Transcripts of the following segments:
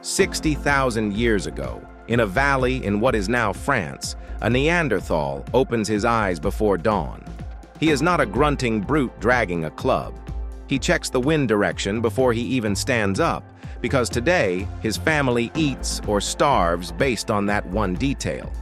60,000 years ago, in a valley in what is now France, a Neanderthal opens his eyes before dawn. He is not a grunting brute dragging a club. He checks the wind direction before he even stands up, because today his family eats or starves based on that one detail.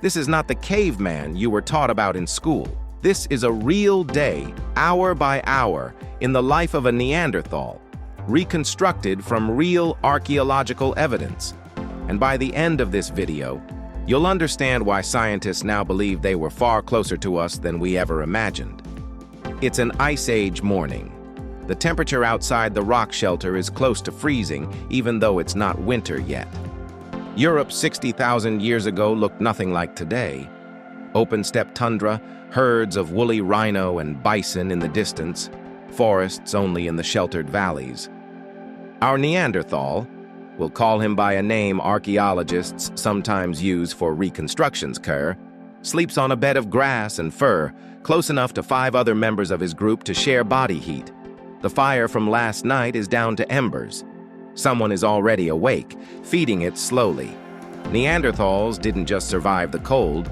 This is not the caveman you were taught about in school. This is a real day, hour by hour, in the life of a Neanderthal, reconstructed from real archaeological evidence. And by the end of this video, you'll understand why scientists now believe they were far closer to us than we ever imagined. It's an Ice Age morning. The temperature outside the rock shelter is close to freezing, even though it's not winter yet. Europe 60,000 years ago looked nothing like today. Open-steppe tundra, herds of woolly rhino and bison in the distance, forests only in the sheltered valleys. Our Neanderthal, we'll call him by a name archaeologists sometimes use for reconstructions, sleeps on a bed of grass and fur, close enough to 5 other members of his group to share body heat. The fire from last night is down to embers. Someone is already awake, feeding it slowly. Neanderthals didn't just survive the cold,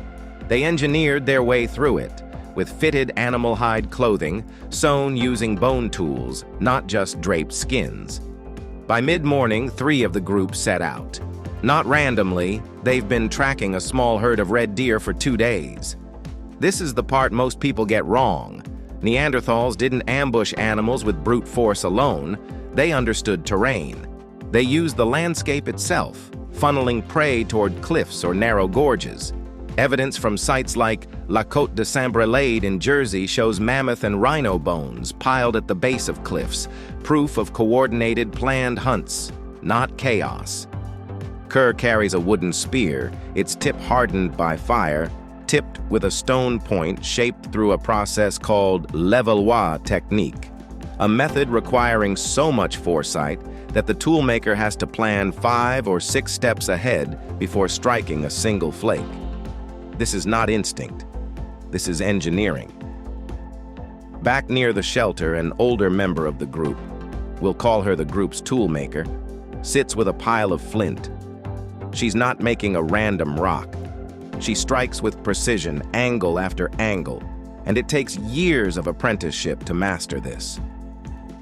they engineered their way through it, with fitted animal hide clothing, sewn using bone tools, not just draped skins. By mid-morning, 3 of the group set out. Not randomly, they've been tracking a small herd of red deer for 2 days. This is the part most people get wrong. Neanderthals didn't ambush animals with brute force alone, they understood terrain. They used the landscape itself, funneling prey toward cliffs or narrow gorges. Evidence from sites like La Côte de Saint-Brelade in Jersey shows mammoth and rhino bones piled at the base of cliffs, proof of coordinated, planned hunts, not chaos. Kerr carries a wooden spear, its tip hardened by fire, tipped with a stone point shaped through a process called Levallois technique, a method requiring so much foresight that the toolmaker has to plan 5 or 6 steps ahead before striking a single flake. This is not instinct. This is engineering. Back near the shelter, an older member of the group, we'll call her the group's toolmaker, sits with a pile of flint. She's not making a random rock. She strikes with precision, angle after angle, and it takes years of apprenticeship to master this.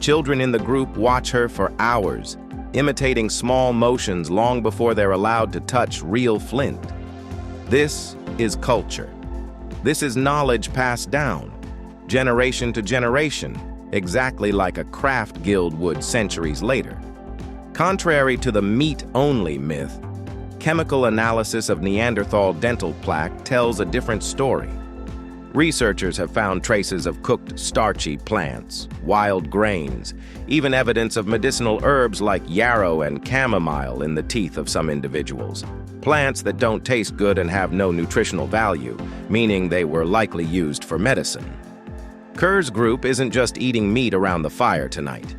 Children in the group watch her for hours, imitating small motions long before they're allowed to touch real flint. This is culture. This is knowledge passed down, generation to generation, exactly like a craft guild would centuries later. Contrary to the meat-only myth, chemical analysis of Neanderthal dental plaque tells a different story. Researchers have found traces of cooked starchy plants, wild grains, even evidence of medicinal herbs like yarrow and chamomile in the teeth of some individuals. Plants that don't taste good and have no nutritional value, meaning they were likely used for medicine. Kerr's group isn't just eating meat around the fire tonight.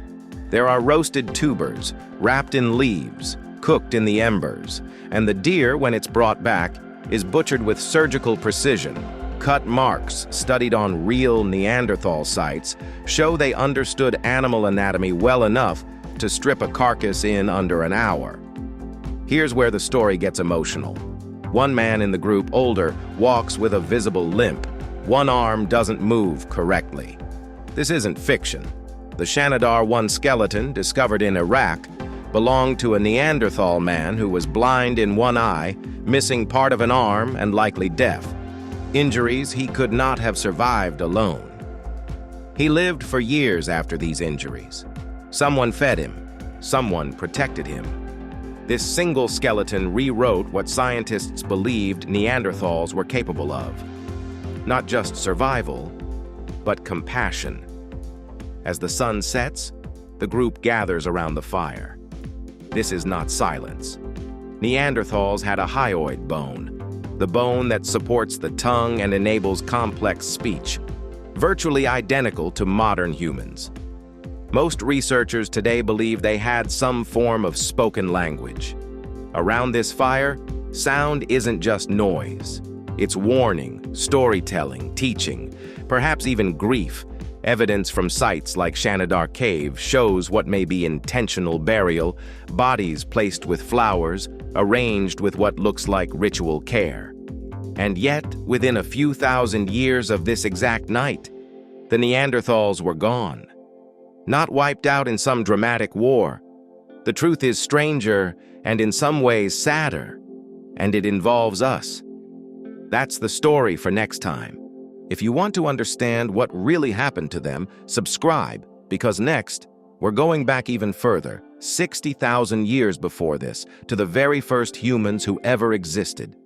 There are roasted tubers, wrapped in leaves, cooked in the embers, and the deer, when it's brought back, is butchered with surgical precision. Cut marks, studied on real Neanderthal sites, show they understood animal anatomy well enough to strip a carcass in under an hour. Here's where the story gets emotional. One man in the group, older, walks with a visible limp. One arm doesn't move correctly. This isn't fiction. The Shanidar 1 skeleton, discovered in Iraq, belonged to a Neanderthal man who was blind in one eye, missing part of an arm, and likely deaf. Injuries he could not have survived alone. He lived for years after these injuries. Someone fed him. Someone protected him. This single skeleton rewrote what scientists believed Neanderthals were capable of. Not just survival, but compassion. As the sun sets, the group gathers around the fire. This is not silence. Neanderthals had a hyoid bone, the bone that supports the tongue and enables complex speech, virtually identical to modern humans. Most researchers today believe they had some form of spoken language. Around this fire, sound isn't just noise. It's warning, storytelling, teaching, perhaps even grief. Evidence from sites like Shanidar Cave shows what may be intentional burial, bodies placed with flowers, arranged with what looks like ritual care. And yet, within a few thousand years of this exact night, the Neanderthals were gone. Not wiped out in some dramatic war. The truth is stranger and in some ways sadder, and it involves us. That's the story for next time. If you want to understand what really happened to them, subscribe, because next, we're going back even further, 60,000 years before this, to the very first humans who ever existed.